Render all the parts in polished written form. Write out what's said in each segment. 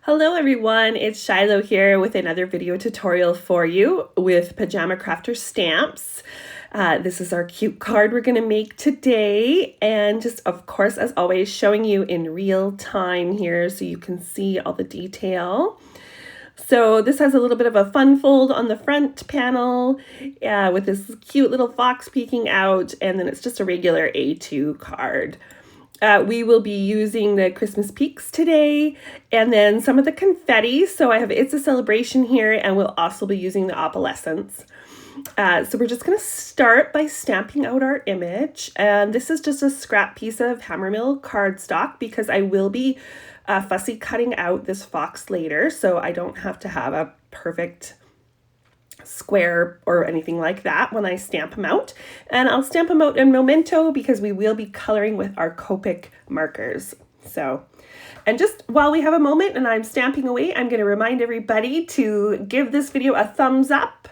Hello everyone, it's Shiloh here with another video tutorial for you with Pajama Crafter stamps. This is our cute card we're going to make today, and just of course as always showing you in real time here so you can see all the detail. So this has a little bit of a fun fold on the front panel with this cute little fox peeking out, and then it's just a regular A2 card. We will be using the Christmas Peaks today, and then some of the confetti. So I have It's a Celebration here, and we'll also be using the opalescence. So we're just going to start by stamping out our image, and this is just a scrap piece of Hammermill cardstock because I will be fussy cutting out this fox later, so I don't have to have a perfect square or anything like that when I stamp them out. And I'll stamp them out in Memento because we will be coloring with our Copic markers. And just while we have a moment and I'm stamping away, I'm going to remind everybody to give this video a thumbs up,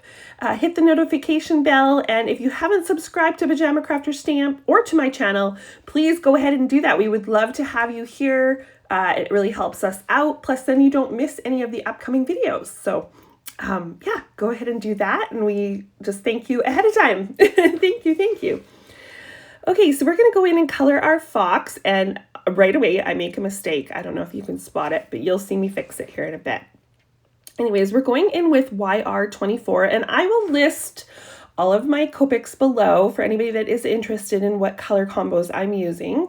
hit the notification bell, and if you haven't subscribed to Pajama Crafter Stamp or to my channel, please go ahead and do that. We would love to have you here. It really helps us out. Plus then you don't miss any of the upcoming videos. So yeah, go ahead and do that, and we just thank you ahead of time. Thank you. Okay, so we're going to go in and color our fox, and right away I make a mistake. I don't know if you can spot it, but you'll see me fix it here in a bit. Anyways, we're going in with YR24, and I will list all of my Copics below for anybody that is interested in what color combos I'm using.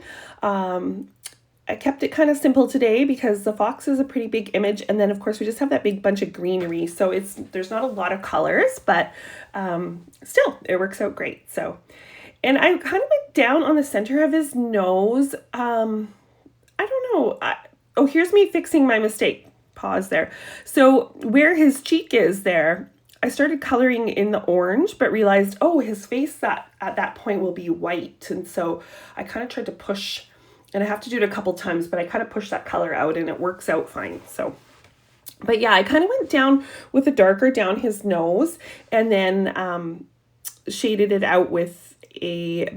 I kept it kind of simple today because the fox is a pretty big image, and then of course we just have that big bunch of greenery, so there's not a lot of colors, but still it works out great. So, and I kind of went down on the center of his nose. I don't know. Oh, here's me fixing my mistake. Pause there. So where his cheek is there, I started coloring in the orange, but realized, oh, his face at that point will be white, and so I kind of tried to push. And I have to do it a couple times, but I kind of push that color out and it works out fine. So, but yeah, I kind of went down with the darker down his nose, and then shaded it out with a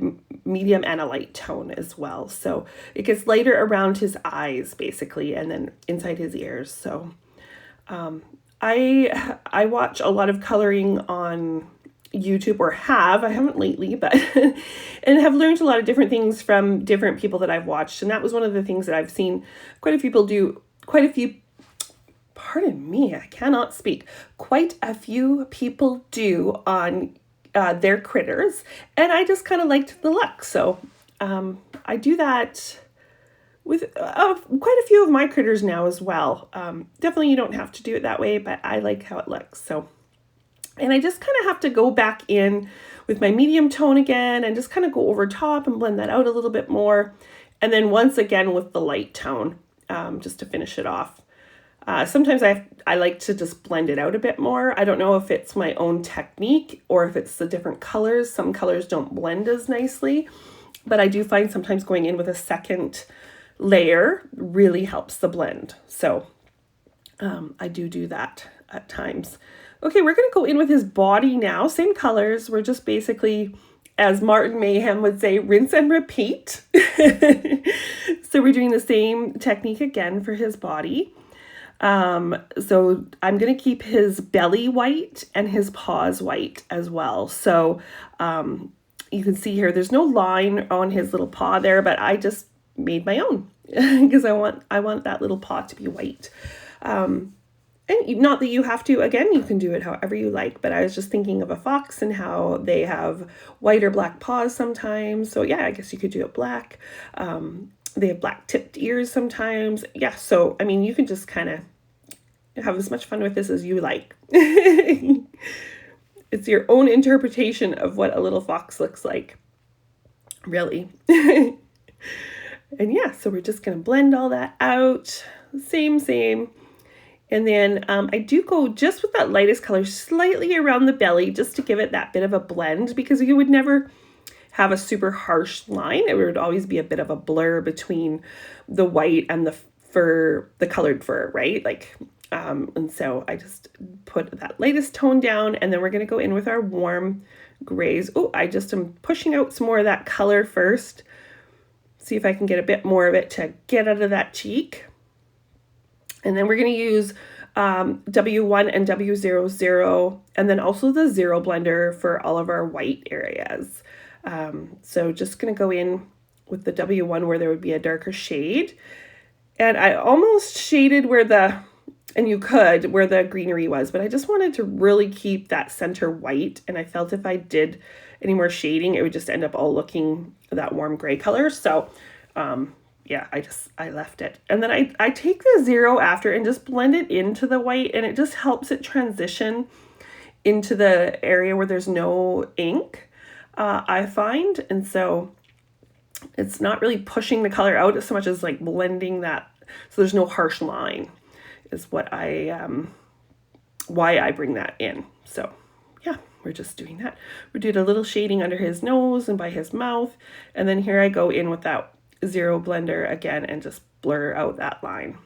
medium and a light tone as well. So it gets lighter around his eyes basically, and then inside his ears. So I watch a lot of coloring on YouTube, or I haven't lately, but and have learned a lot of different things from different people that I've watched, and that was one of the things that I've seen quite a few people do, quite a few people do on their critters, and I just kind of liked the look, so I do that with quite a few of my critters now as well. Definitely you don't have to do it that way, but I like how it looks. So, and I just kind of have to go back in with my medium tone again and just kind of go over top and blend that out a little bit more. And then once again with the light tone, just to finish it off. Sometimes I like to just blend it out a bit more. I don't know if it's my own technique or if it's the different colors. Some colors don't blend as nicely, but I do find sometimes going in with a second layer really helps the blend. So I do that at times. Okay, we're going to go in with his body now. Same colors. We're just basically, as Martin Mayhem would say, rinse and repeat. So we're doing the same technique again for his body. So I'm going to keep his belly white and his paws white as well. So you can see here, there's no line on his little paw there, but I just made my own because I want that little paw to be white. And not that you have to, again, you can do it however you like, but I was just thinking of a fox and how they have white or black paws sometimes. So yeah, I guess you could do it black. They have black tipped ears sometimes. Yeah, so I mean, you can just kind of have as much fun with this as you like. It's your own interpretation of what a little fox looks like, really. And yeah, so we're just going to blend all that out. Same. And then I do go just with that lightest color slightly around the belly just to give it that bit of a blend, because you would never have a super harsh line. It would always be a bit of a blur between the white and the fur, the colored fur, right? Like, and so I just put that lightest tone down, and then we're going to go in with our warm grays. Oh, I just am pushing out some more of that color first. See if I can get a bit more of it to get out of that cheek. And then we're going to use W1 and W00, and then also the zero blender for all of our white areas. So just going to go in with the W1 where there would be a darker shade. And I almost shaded where the, and you could, where the greenery was, but I just wanted to really keep that center white. And I felt if I did any more shading, it would just end up all looking that warm gray color. So yeah, I left it. And then I take the zero after and just blend it into the white, and it just helps it transition into the area where there's no ink, I find. And so it's not really pushing the color out so much as like blending that, so there's no harsh line, is what why I bring that in. So yeah, we're just doing that. We did a little shading under his nose and by his mouth, and then here I go in with that zero blender again and just blur out that line.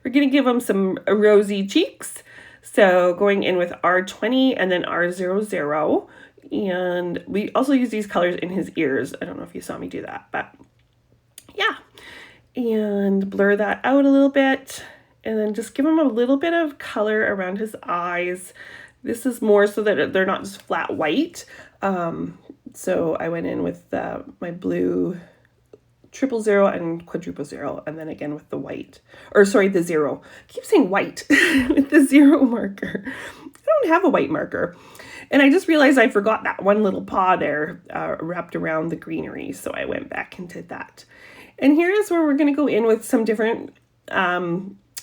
We're gonna give him some rosy cheeks, so going in with R20 and then R00. And we also use these colors in his ears. I don't know if you saw me do that, but yeah. And blur that out a little bit, and then just give him a little bit of color around his eyes. This is more so that they're not just flat white. So I went in with my blue 000 and 000, and then again with the white, or sorry, the zero. I keep saying white with the zero marker. I don't have a white marker. And I just realized I forgot that one little paw there wrapped around the greenery. So I went back and did that. And here is where we're going to go in with some different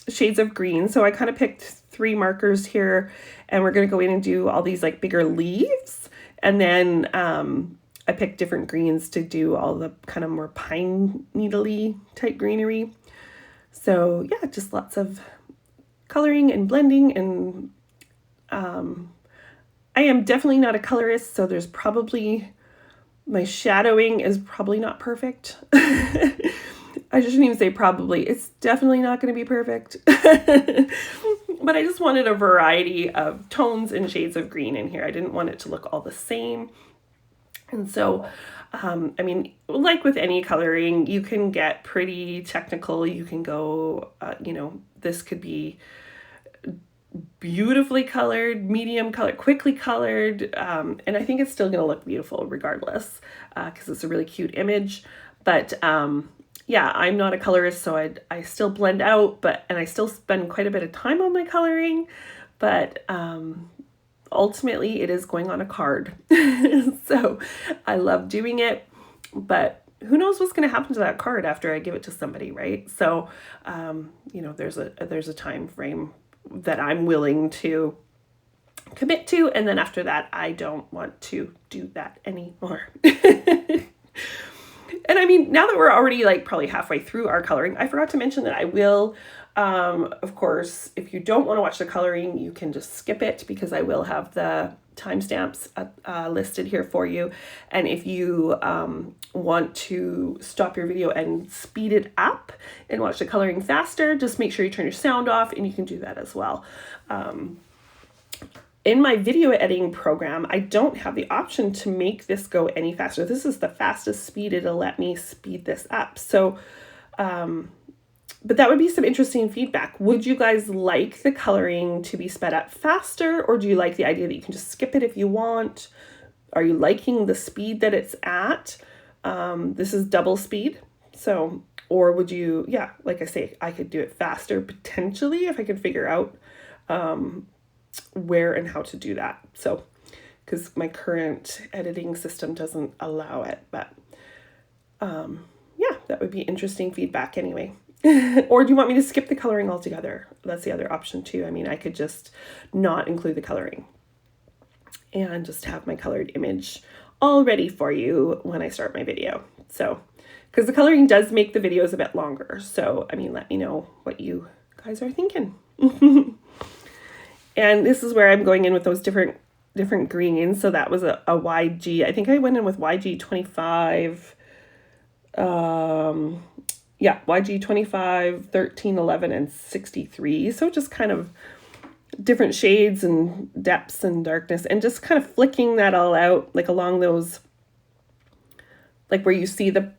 shades of green. So I kind of picked 3 markers here, and we're going to go in and do all these like bigger leaves. And then I picked different greens to do all the kind of more pine needle-y type greenery. So yeah, just lots of coloring and blending. And I am definitely not a colorist, so there's probably, my shadowing is probably not perfect. I shouldn't even say probably, it's definitely not going to be perfect. But I just wanted a variety of tones and shades of green in here. I didn't want it to look all the same. And so, I mean, like with any coloring, you can get pretty technical. You can go, this could be beautifully colored, medium colored, quickly colored, and I think it's still going to look beautiful regardless, because it's a really cute image. But yeah, I'm not a colorist, so I still blend out, and I still spend quite a bit of time on my coloring, but ultimately it is going on a card. So I love doing it, but who knows what's going to happen to that card after I give it to somebody, right? So there's a time frame that I'm willing to commit to, and then after that I don't want to do that anymore. And I mean, now that we're already like probably halfway through our coloring, I forgot to mention that I will, of course, if you don't want to watch the coloring, you can just skip it, because I will have the timestamps listed here for you. And if you want to stop your video and speed it up and watch the coloring faster, just make sure you turn your sound off, and you can do that as well. In my video editing program, I don't have the option to make this go any faster. This is the fastest speed it'll let me speed this up. So, but that would be some interesting feedback. Would you guys like the coloring to be sped up faster, or do you like the idea that you can just skip it if you want? Are you liking the speed that it's at? This is double speed. So, or would you, yeah, like I say, I could do it faster potentially if I could figure out where and how to do that. So, because my current editing system doesn't allow it, but yeah, that would be interesting feedback anyway. Or do you want me to skip the coloring altogether? That's the other option too. I mean, I could just not include the coloring and just have my colored image all ready for you when I start my video. So, because the coloring does make the videos a bit longer. So, I mean, let me know what you guys are thinking. And this is where I'm going in with those different greens. So that was a YG. I think I went in with YG 25. Yeah, YG 25, 13, 11, and 63. So just kind of different shades and depths and darkness, and just kind of flicking that all out, like along those, like where you see the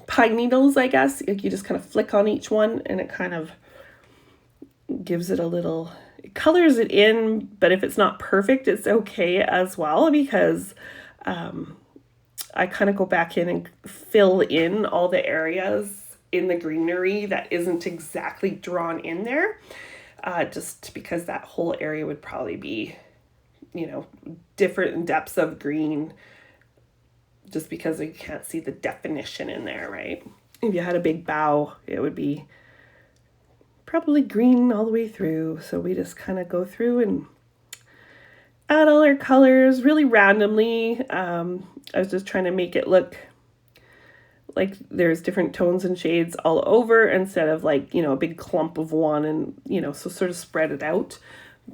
pine needles, I guess. Like you just kind of flick on each one, and it kind of gives it a little, it colors it in, but if it's not perfect, it's okay as well, because I kind of go back in and fill in all the areas in the greenery that isn't exactly drawn in there, just because that whole area would probably be, you know, different depths of green, just because you can't see the definition in there, right? If you had a big bow, it would be probably green all the way through. So we just kind of go through and add all our colors really randomly. I was just trying to make it look like there's different tones and shades all over, instead of like, you know, a big clump of one, and, you know, so sort of spread it out,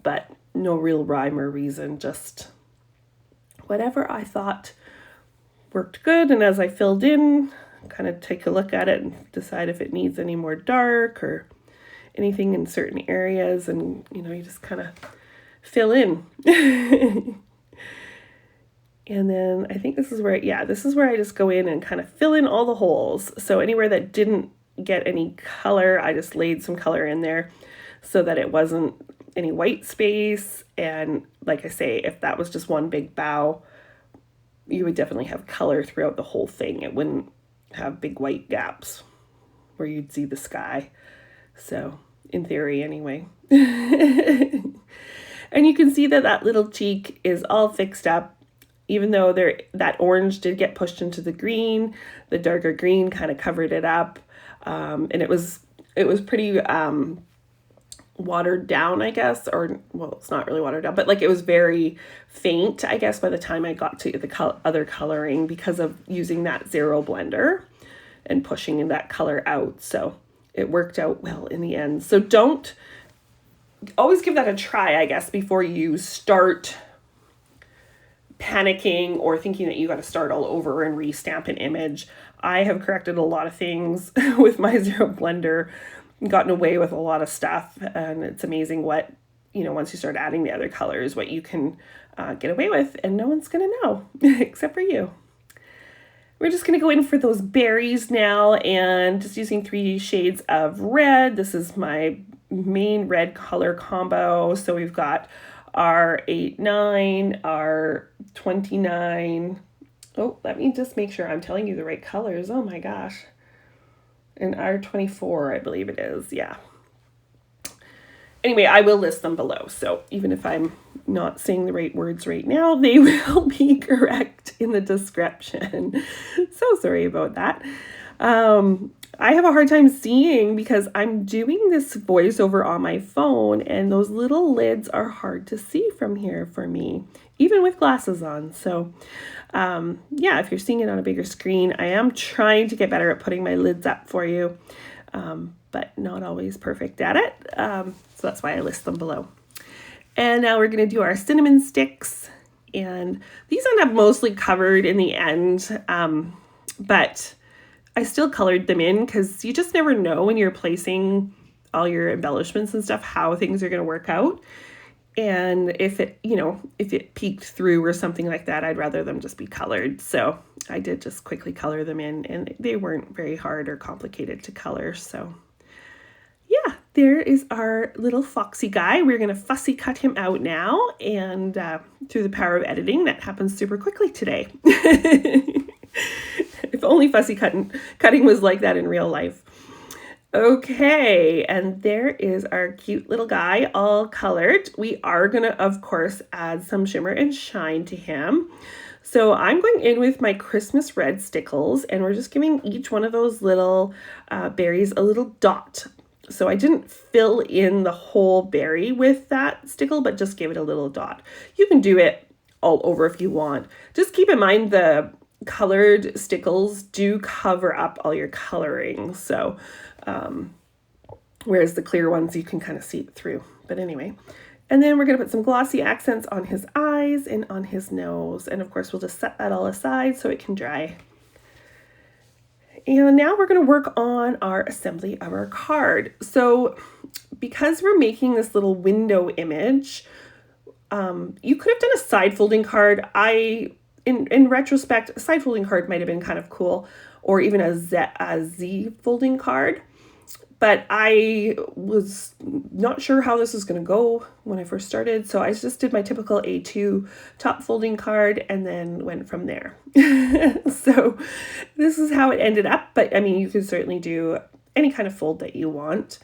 but no real rhyme or reason, just whatever I thought worked good. And as I filled in, kind of take a look at it and decide if it needs any more dark or anything in certain areas, and, you know, you just kind of fill in. And then I think this is where, yeah, this is where I just go in and kind of fill in all the holes. So anywhere that didn't get any color, I just laid some color in there so that it wasn't any white space. And like I say, if that was just one big bow, you would definitely have color throughout the whole thing. It wouldn't have big white gaps where you'd see the sky. So in theory anyway. And you can see that that little cheek is all fixed up, even though that orange did get pushed into the green. The darker green kind of covered it up, and it was pretty watered down, I guess, or, well, it's not really watered down, but like it was very faint, I guess, by the time I got to the other coloring, because of using that zero blender and pushing that color out. So it worked out well in the end. So always give that a try, I guess, before you start panicking or thinking that you got to start all over and restamp an image. I have corrected a lot of things with my zero blender, gotten away with a lot of stuff, and it's amazing what, you know, once you start adding the other colors, what you can get away with, and no one's gonna know except for you. We're just gonna go in for those berries now, and just using 3 shades of red. This is my main red color combo. So we've got our 8-9, our 29. Oh, let me just make sure I'm telling you the right colors. Oh my gosh. And our 24, I believe it is. Yeah. Anyway, I will list them below. So even if I'm not saying the right words right now, they will be correct in the description. So sorry about that. I have a hard time seeing because I'm doing this voiceover on my phone, and those little lids are hard to see from here for me, even with glasses on. So yeah, if you're seeing it on a bigger screen, I am trying to get better at putting my lids up for you, but not always perfect at it. So that's why I list them below. And now we're going to do our cinnamon sticks, and these end up mostly covered in the end, but I still colored them in because you just never know when you're placing all your embellishments and stuff how things are going to work out. And if it, you know, if it peeked through or something like that, I'd rather them just be colored. So I did just quickly color them in, and they weren't very hard or complicated to color. So yeah, there is our little foxy guy. We're going to fussy cut him out now, and through the power of editing, that happens super quickly today. If only fussy cutting was like that in real life. Okay, and there is our cute little guy all colored. We are going to, of course, add some shimmer and shine to him. So I'm going in with my Christmas red stickles, and we're just giving each one of those little berries a little dot. So I didn't fill in the whole berry with that stickle, but just give it a little dot. You can do it all over if you want. Just keep in mind the colored stickles do cover up all your coloring. So whereas the clear ones, you can kind of see it through. But anyway, and then we're going to put some glossy accents on his eyes and on his nose. And of course, we'll just set that all aside so it can dry. And now we're going to work on our assembly of our card. So because we're making this little window image, you could have done a side folding card. In retrospect, a side folding card might have been kind of cool, or even a Z folding card. but I was not sure how this was going to go when I first started. So I just did my typical A2 top folding card and then went from there. So this is how it ended up. But I mean, you could certainly do any kind of fold that you want.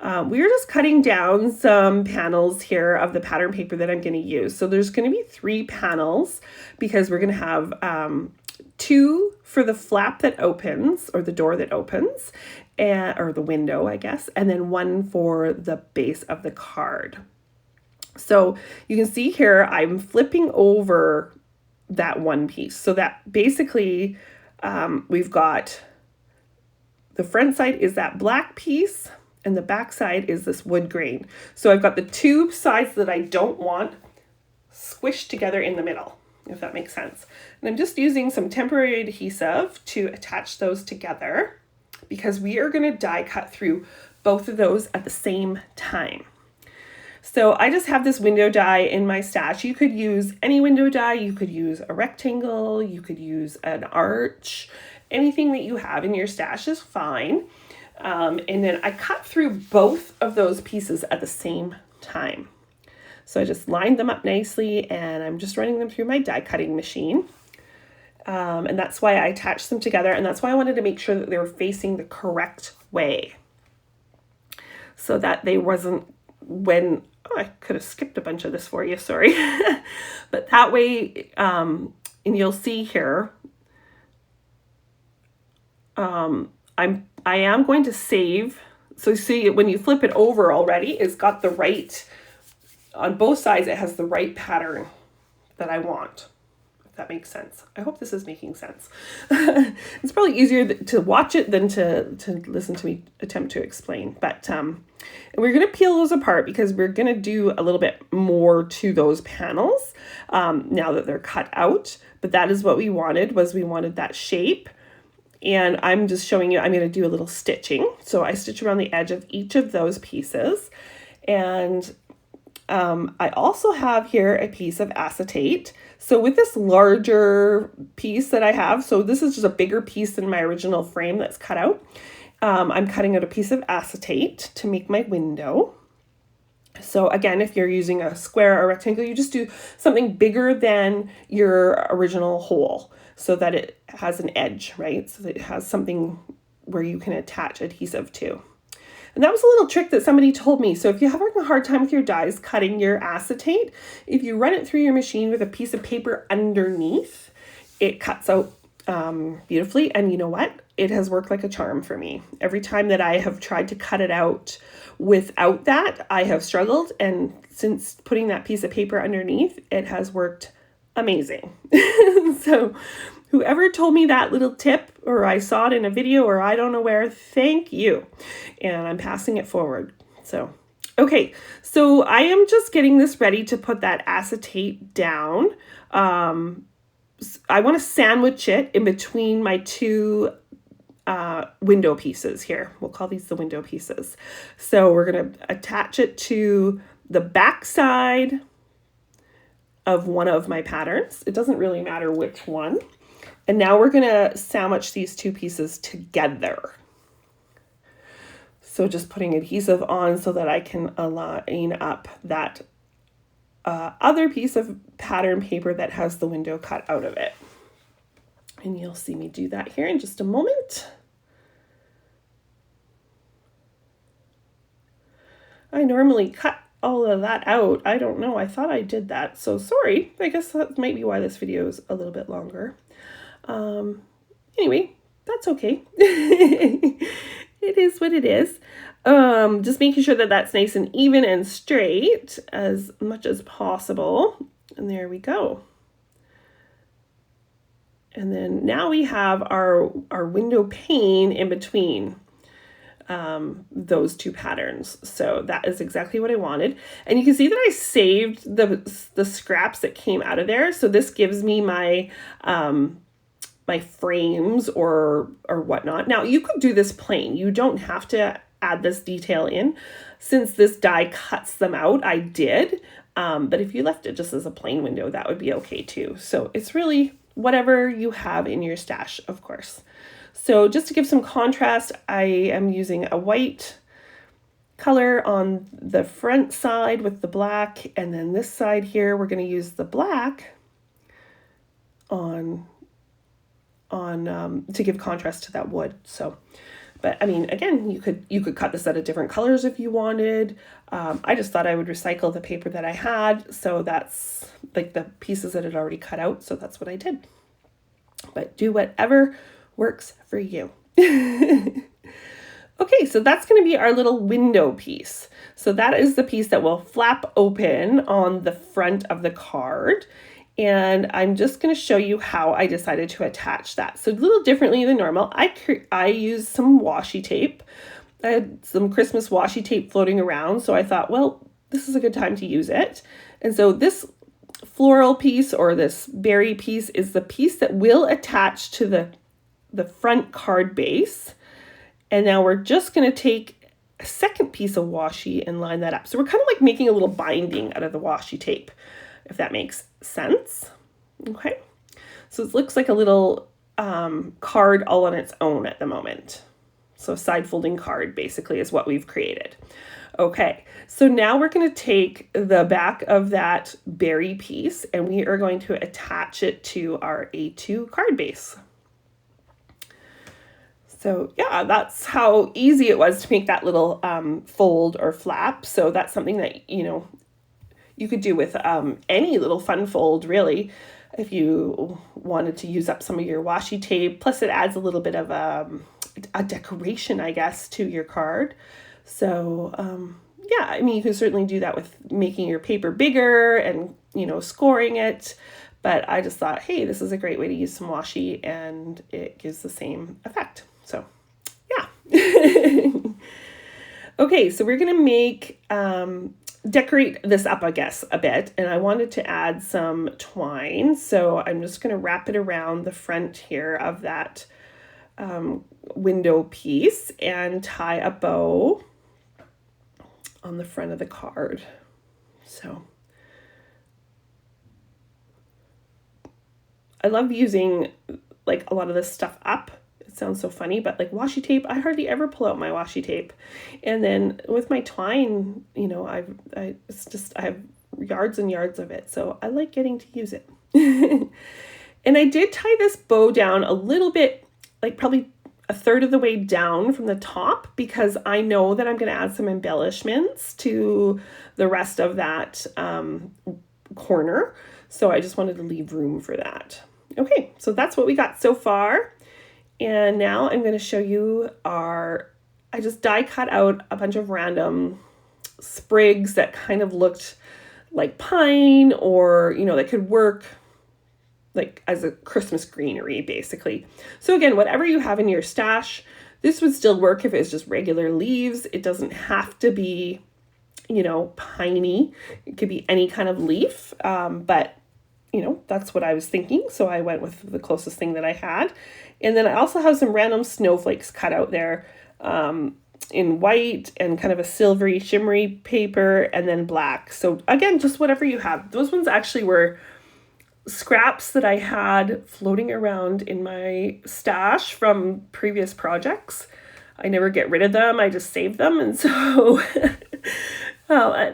We were just cutting down some panels here of the pattern paper that I'm going to use. So there's going to be 3 panels because we're going to have 2 for the flap that opens, or the door that opens, or the window, I guess, and then 1 for the base of the card. So you can see here, I'm flipping over that one piece. So that basically we've got the front side is that black piece and the back side is this wood grain. So I've got the 2 sides that I don't want squished together in the middle, if that makes sense. And I'm just using some temporary adhesive to attach those together because we are going to die cut through both of those at the same time. So I just have this window die in my stash. You could use any window die. You could use a rectangle. You could use an arch. Anything that you have in your stash is fine. And then I cut through both of those pieces at the same time. So I just lined them up nicely and I'm just running them through my die cutting machine. And that's why I attached them together. And that's why I wanted to make sure that they were facing the correct way. So that they wasn't I could have skipped a bunch of this for you, sorry. But that way, and you'll see here, I am going to save. So see, when you flip it over already, it's got the right, on both sides, it has the right pattern that I want. If that makes sense. I hope this is making sense. It's probably easier to watch it than to listen to me attempt to explain. But and we're going to peel those apart because we're going to do a little bit more to those panels now that they're cut out. But that is what we wanted, was we wanted that shape. And I'm just showing you, I'm going to do a little stitching. So I stitch around the edge of each of those pieces. And I also have here a piece of acetate. So with this larger piece that I have, so this is just a bigger piece than my original frame that's cut out. I'm cutting out a piece of acetate to make my window. So again, if you're using a square or rectangle, you just do something bigger than your original hole so that it has an edge, right? So that it has something where you can attach adhesive to. And that was a little trick that somebody told me. So if you're having a hard time with your dies cutting your acetate, if you run it through your machine with a piece of paper underneath, it cuts out beautifully. And you know what? It has worked like a charm for me. Every time that I have tried to cut it out without that, I have struggled. And since putting that piece of paper underneath, it has worked amazing. So whoever told me that little tip, or I saw it in a video, or I don't know where, thank you. And I'm passing it forward. So, okay. So I am just getting this ready to put that acetate down. I want to sandwich it in between my 2 window pieces here. We'll call these the window pieces. So we're going to attach it to the back side of one of my patterns. It doesn't really matter which one. And now we're going to sandwich these 2 pieces together. So just putting adhesive on so that I can align up that other piece of pattern paper that has the window cut out of it. And you'll see me do that here in just a moment. I normally cut all of that out. I don't know. I thought I did that. So sorry. I guess that might be why this video is a little bit longer. Anyway, that's okay. It is what it is. Just making sure that that's nice and even and straight as much as possible. And there we go. And then now we have our window pane in between those 2 patterns. So that is exactly what I wanted. And you can see that I saved the scraps that came out of there. So this gives me my my frames or whatnot. Now you could do this plain. You don't have to add this detail in. Since this die cuts them out, I did. But if you left it just as a plain window, that would be okay too. So it's really whatever you have in your stash, of course. So just to give some contrast, I am using a white color on the front side with the black, and then this side here we're going to use the black on to give contrast to that wood. So, but I mean, again, you could cut this out of different colors if you wanted. I just thought I would recycle the paper that I had, so that's like the pieces that had already cut out, so that's what I did. But do whatever works for you. Okay, so that's going to be our little window piece. So that is the piece that will flap open on the front of the card. And I'm just going to show you how I decided to attach that. So a little differently than normal, I used some washi tape. I had some Christmas washi tape floating around, so I thought, well, this is a good time to use it. And so this floral piece, or this berry piece, is the piece that will attach to the front card base. And now we're just going to take a second piece of washi and line that up. So we're kind of like making a little binding out of the washi tape, if that makes sense. Okay. So it looks like a little card all on its own at the moment. So side folding card basically is what we've created. Okay. So now we're going to take the back of that berry piece and we are going to attach it to our A2 card base. So yeah, that's how easy it was to make that little fold or flap. So that's something that, you could do with any little fun fold, really, if you wanted to use up some of your washi tape. Plus it adds a little bit of a decoration, I guess, to your card. So yeah, I mean, you can certainly do that with making your paper bigger and, scoring it. But I just thought, hey, this is a great way to use some washi and it gives the same effect. So, yeah. Okay, so we're going to make, decorate this up, I guess, a bit. And I wanted to add some twine. So I'm just going to wrap it around the front here of that window piece and tie a bow on the front of the card. So I love using like a lot of this stuff up. It sounds so funny, but like washi tape, I hardly ever pull out my washi tape. And then with my twine, I have yards and yards of it. So I like getting to use it. And I did tie this bow down a little bit, like probably a third of the way down from the top, because I know that I'm going to add some embellishments to the rest of that corner. So I just wanted to leave room for that. Okay, so that's what we got so far. And now I'm going to show you I just die cut out a bunch of random sprigs that kind of looked like pine, or, that could work like as a Christmas greenery, basically. So again, whatever you have in your stash, this would still work if it's just regular leaves. It doesn't have to be, piney. It could be any kind of leaf, but that's what I was thinking. So I went with the closest thing that I had. And then I also have some random snowflakes cut out there in white and kind of a silvery shimmery paper, and then black. So again, just whatever you have. Those ones actually were scraps that I had floating around in my stash from previous projects. I never get rid of them. I just save them. And so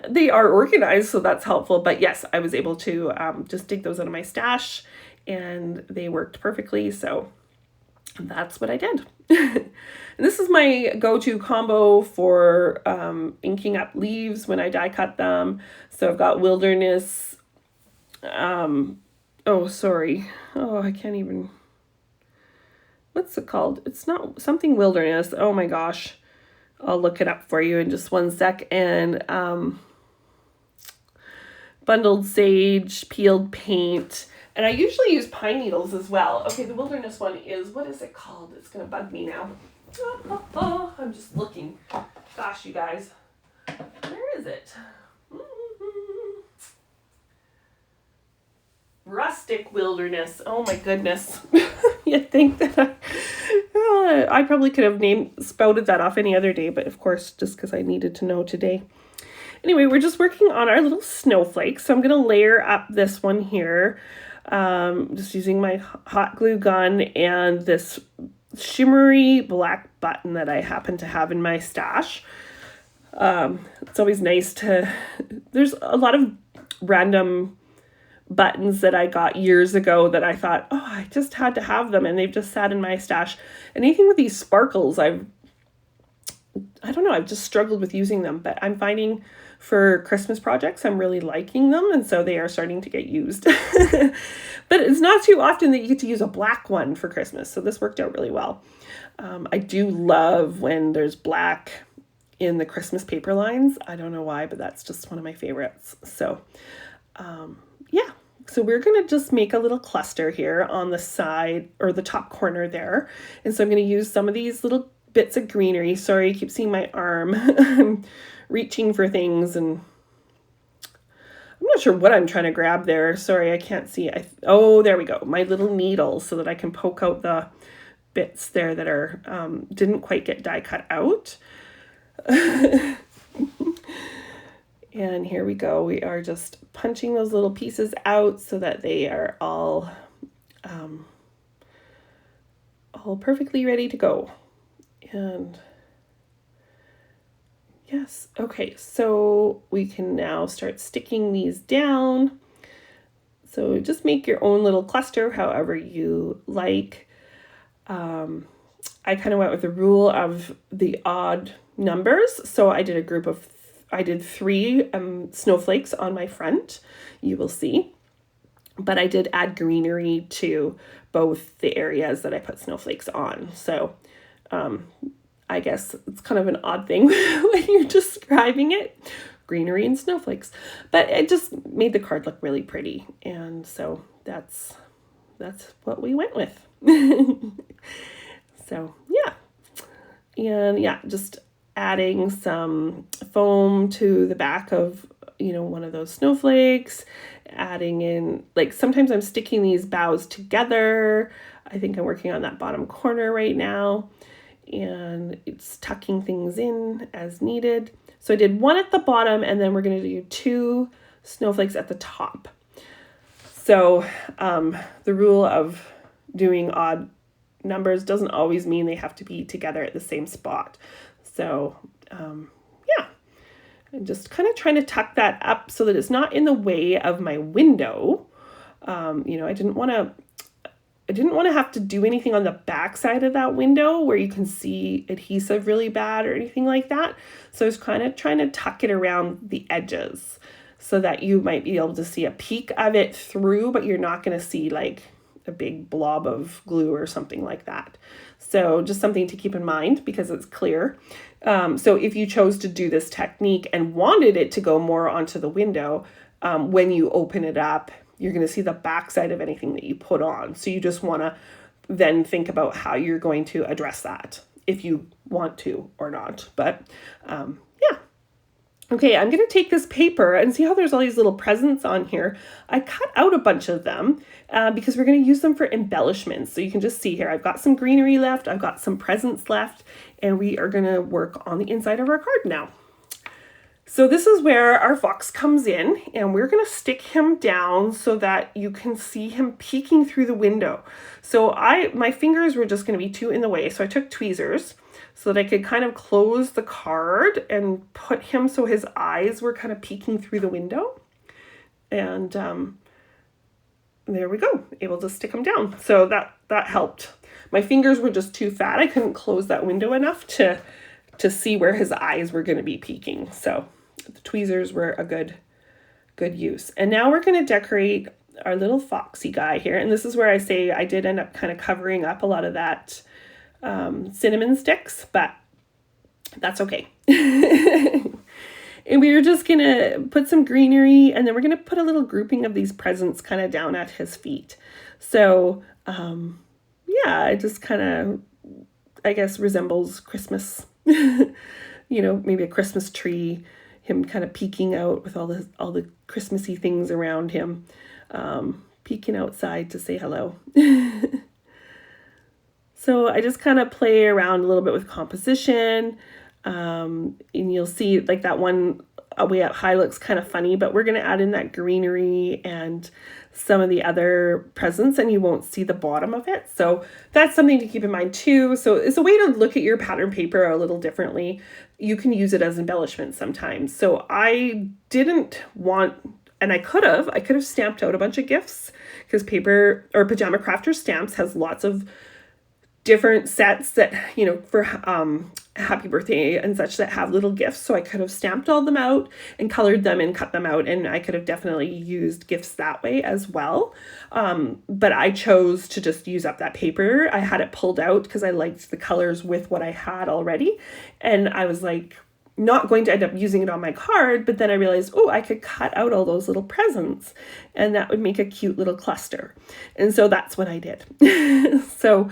they are organized, so that's helpful. But yes, I was able to just dig those out of my stash and they worked perfectly. So that's what I did. And this is my go-to combo for inking up leaves when I die cut them. So I've got Wilderness. I can't even. What's it called? It's not something Wilderness. Oh my gosh. I'll look it up for you in just one sec. And bundled sage, peeled paint. And I usually use pine needles as well. Okay, the Wilderness one is, what is it called? It's going to bug me now. I'm just looking. Gosh, you guys. Where is it? Rustic Wilderness. Oh my goodness. You'd think that I probably could have spouted that off any other day, but of course, just because I needed to know today. Anyway, we're just working on our little snowflakes. So I'm going to layer up this one here. Just using my hot glue gun and this shimmery black button that I happen to have in my stash. It's always nice to, there's a lot of random buttons that I got years ago that I thought, oh, I just had to have them, and they've just sat in my stash. And anything with these sparkles, I don't know, I've just struggled with using them, but I'm finding for Christmas projects, I'm really liking them, and so they are starting to get used. But it's not too often that you get to use a black one for Christmas, so this worked out really well. I do love when there's black in the Christmas paper lines. I don't know why, but that's just one of my favorites. So yeah, so we're going to just make a little cluster here on the side or the top corner there. And so I'm going to use some of these little bits of greenery. Sorry, you keep seeing my arm. I'm reaching for things and I'm not sure what I'm trying to grab there. Sorry, I can't see. Oh, there we go. My little needle so that I can poke out the bits there that are didn't quite get die cut out. And here we go. We are just punching those little pieces out so that they are all perfectly ready to go. And yes, okay, so we can now start sticking these down. So just make your own little cluster however you like. I kind of went with the rule of the odd numbers. So I did 3 snowflakes on my front, you will see. But I did add greenery to both the areas that I put snowflakes on. So I guess it's kind of an odd thing when you're describing it, greenery and snowflakes. But it just made the card look really pretty. And so that's what we went with. So yeah. And yeah, just adding some foam to the back of, one of those snowflakes, adding in, like sometimes I'm sticking these boughs together. I think I'm working on that bottom corner right now, and it's tucking things in as needed. So I did one at the bottom, and then we're going to do 2 snowflakes at the top. So the rule of doing odd numbers doesn't always mean they have to be together at the same spot. So yeah, I'm just kind of trying to tuck that up so that it's not in the way of my window. I didn't want to have to do anything on the back side of that window where you can see adhesive really bad or anything like that. So I was kind of trying to tuck it around the edges so that you might be able to see a peek of it through, but you're not going to see like a big blob of glue or something like that. So just something to keep in mind because it's clear. So if you chose to do this technique and wanted it to go more onto the window, when you open it up, you're going to see the backside of anything that you put on. So you just want to then think about how you're going to address that if you want to or not. But yeah. Okay, I'm going to take this paper and see how there's all these little presents on here. I cut out a bunch of them because we're going to use them for embellishments. So you can just see here, I've got some greenery left, I've got some presents left, and we are going to work on the inside of our card now. So this is where our fox comes in, and we're going to stick him down so that you can see him peeking through the window. So my fingers were just going to be too in the way, so I took tweezers so that I could kind of close the card and put him so his eyes were kind of peeking through the window. And there we go, able to stick him down. So that helped. My fingers were just too fat. I couldn't close that window enough to see where his eyes were going to be peeking. So the tweezers were a good use. And now we're going to decorate our little foxy guy here. And this is where I say I did end up kind of covering up a lot of that cinnamon sticks, but that's okay. And we were just gonna put some greenery, and then we're gonna put a little grouping of these presents kind of down at his feet. So yeah, it just kind of, I guess, resembles Christmas. Maybe a Christmas tree, him kind of peeking out with all the Christmassy things around him, peeking outside to say hello. So I just kind of play around a little bit with composition, and you'll see like that one way up high looks kind of funny, but we're going to add in that greenery and some of the other presents, and you won't see the bottom of it. So that's something to keep in mind too. So it's a way to look at your pattern paper a little differently. You can use it as embellishment sometimes. So I didn't want, and I could have stamped out a bunch of gifts, because paper or Pajama Crafter Stamps has lots of different sets that, you know, for happy birthday and such, that have little gifts. So I could have stamped all them out and colored them and cut them out, and I could have definitely used gifts that way as well. But I chose to just use up that paper. I had it pulled out because I liked the colors with what I had already, and I was like, not going to end up using it on my card, but then I realized, oh, I could cut out all those little presents and that would make a cute little cluster. And so that's what I did. So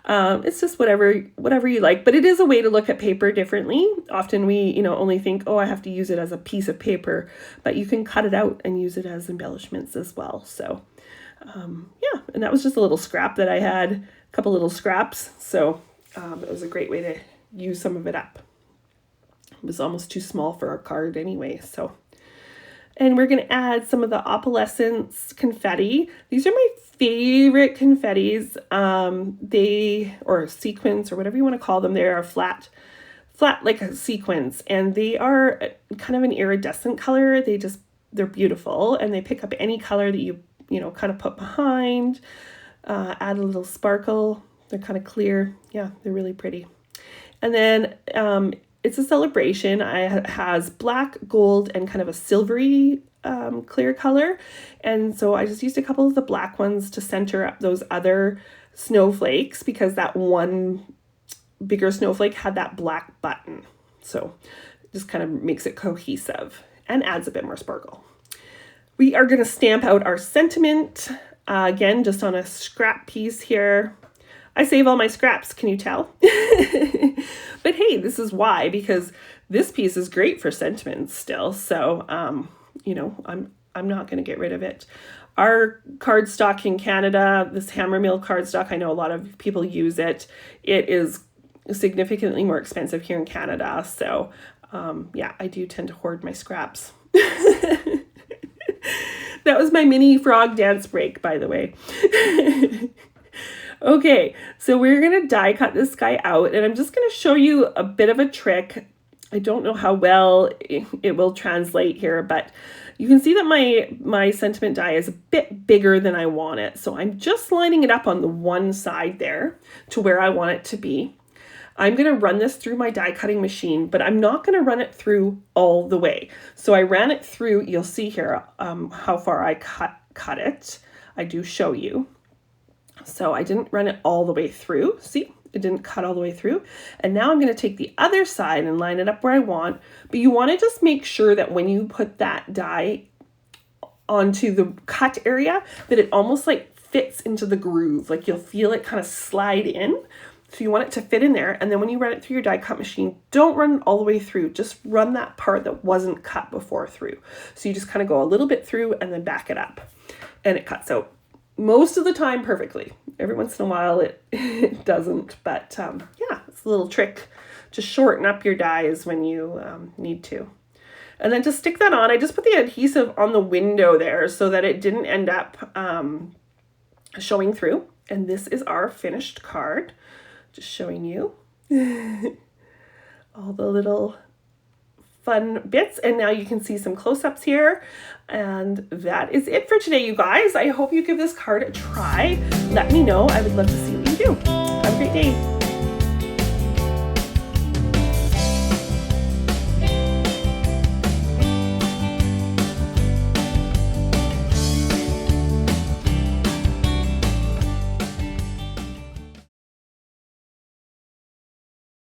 it's just whatever you like, but it is a way to look at paper differently. Often we, you know, only think, oh, I have to use it as a piece of paper, but you can cut it out and use it as embellishments as well. So yeah, and that was just a little scrap that I had, a couple little scraps. So it was a great way to use some of it up. It was almost too small for our card anyway, so. And we're going to add some of the opalescence confetti. These are my favorite confettis. Or sequins, or whatever you want to call them. They are flat like a sequins, and they are kind of an iridescent color. They're beautiful, and they pick up any color that you know, kind of put behind. Add a little sparkle. They're kind of clear. Yeah, they're really pretty. And then it's a celebration. It has black, gold, and kind of a silvery clear color. And so I just used a couple of the black ones to center up those other snowflakes, because that one bigger snowflake had that black button. So it just kind of makes it cohesive and adds a bit more sparkle. We are going to stamp out our sentiment, again, just on a scrap piece here. I save all my scraps, can you tell? But hey, this is why, because this piece is great for sentiments still. So, you know, I'm not going to get rid of it. Our cardstock in Canada, this hammer mill cardstock, I know a lot of people use it. It is significantly more expensive here in Canada. So, yeah, I do tend to hoard my scraps. That was my mini frog dance break, by the way. Okay, so we're going to die cut this guy out, and I'm just going to show you a bit of a trick. I don't know how well it will translate here, but you can see that my sentiment die is a bit bigger than I want it. So I'm just lining it up on the one side there to where I want it to be. I'm going to run this through my die cutting machine, but I'm not going to run it through all the way. So I ran it through, you'll see here how far I cut it. I do show you. So I didn't run it all the way through. See, it didn't cut all the way through. And now I'm going to take the other side and line it up where I want. But you want to just make sure that when you put that die onto the cut area, that it almost like fits into the groove. Like you'll feel it kind of slide in. So you want it to fit in there. And then when you run it through your die cut machine, don't run it all the way through. Just run that part that wasn't cut before through. So you just kind of go a little bit through and then back it up. And it cuts out most of the time perfectly. Every once in a while it doesn't, but yeah, it's a little trick to shorten up your dies when you need to. And then to stick that on, I just put the adhesive on the window there so that it didn't end up showing through. And this is our finished card. Just showing you all the little fun bits, and now you can see some close-ups here, and that is it for today, you guys. I hope you give this card a try. Let me know. I would love to see what you do. Have a great day.